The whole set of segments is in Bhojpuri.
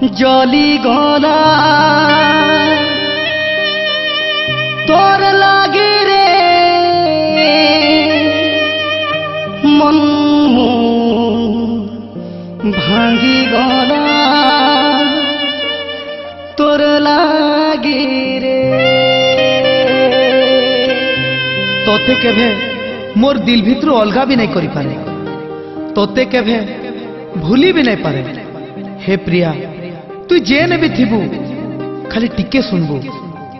जली गला तोर लागी रे मन भांगी गला तोर लागी रे। तोते केभे मोर दिल भितर अलगा भी नहीं करी पारे, तोते केभे भूली भी नहीं पारे। हे प्रिया तू जेने भी थिबू खाली टिके सुनबू,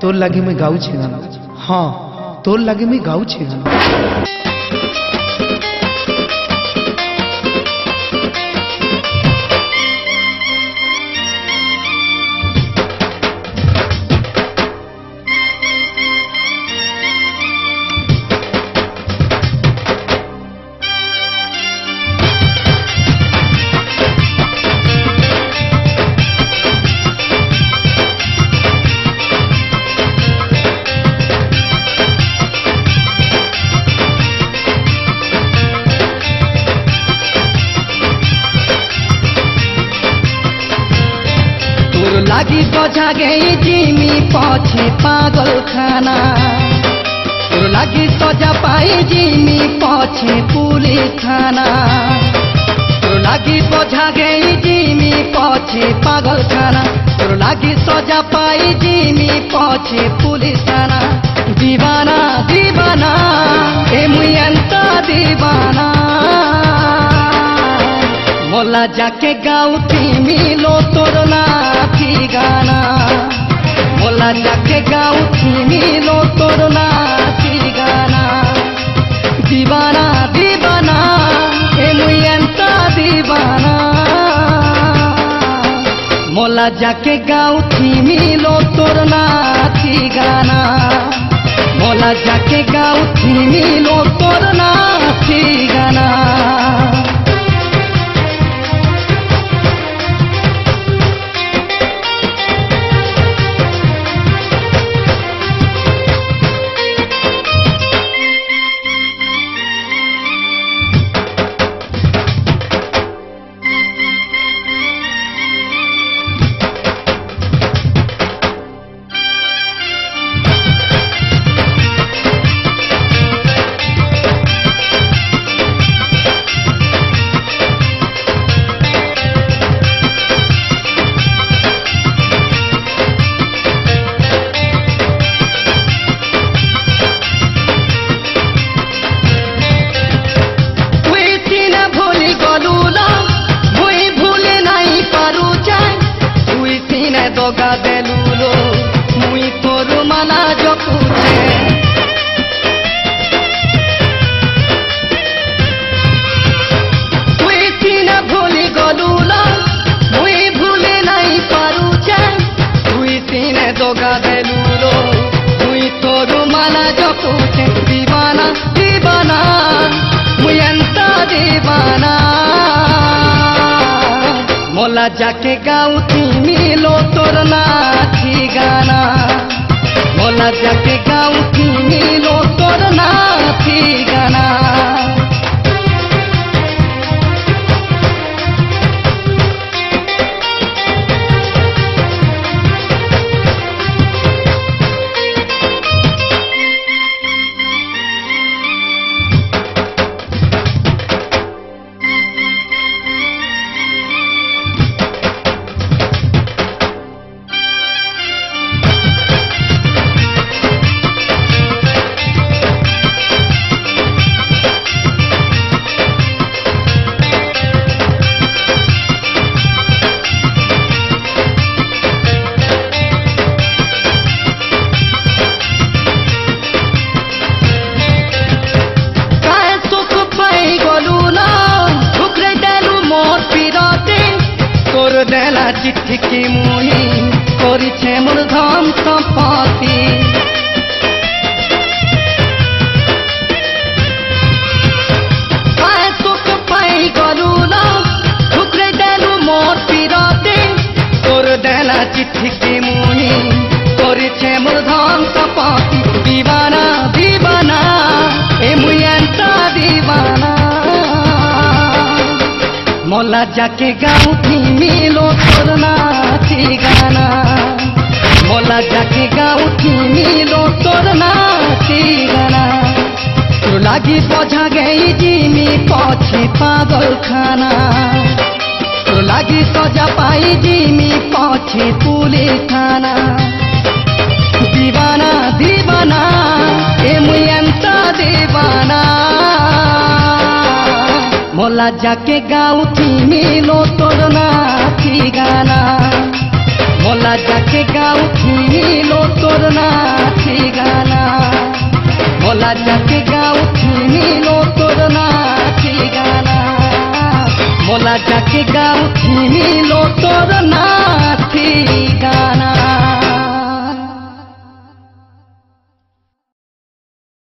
तोर लगे मैं गाऊ छे गाना। हाँ तोर लगे मैं गाऊ छे गाना। लागी बजा गई जिमी पछे पागल खाना, तोर लागी सजा पाई जिमी पछे पुलिस थाना। तोर लागी बजा गई जिमी पछे पागल खाना, तोर लागी सजा पाई जिमी पछे पुलिस थाना। दीवाना दीवाना ए मुई अंता दीवाना, मोला जाके गाऊ थी मिलो तोर नाथी गाना। मोला जाके गाऊ थी मिलो तोर नाथी गाना। दीवाना दीवाना ए मुई अंता दीवाना, मोला जाके गाऊ थी मिलो तोर नाथी गाना। मोला जाके गाऊ थी मिलो तोर नाथी गाना। दोगा देलुलो मुई तोर माला जपुछे, तुई सीना भूली गलुलो मुई भूले नहीं पारुछे। तुई सीने दोगा देलुलो मुई तोर माला जपुछे। दीवाना दीवाना मुई अंता दीवाना, मोला जाके गाऊ थी मिलो तोर नाथी गाना। मोला जाके गाऊ थी मिलो तोर नाथी गाना। देला चिट्ठी की मुही करिछे मोर धन सम्पत्ति। पाए सुख पाई गलू ना ठुकरे देलू मोर पिराते। तोर देला चिट्ठी की मुही करिछे मोर धन सम्पत्ति। दीवाना दीवाना ए मुई अंता दीवाना, मोला जाके गाऊ थी मिलो तोर नाथ ঠিকানা মোলা যাকে গাও মিলো তোর না ঠিকানা তোর লাগি বোঝা গেই জিমি পছে পাগলখানা তোর লাগি সজা পাই জিমি পছে পুলিশ থানা दीवाना दीवाना ए मुयंता दीवाना मोला जाके गाँव थी मिलो तोर ना ठिकाना मोला जाके गाँव थी मिलो तोर ना ठिकाना मोला जाके गाँव थी मिलो तोर ना ठिकाना मोला जाके गाँव थी मिलो तोर ना ठिकाना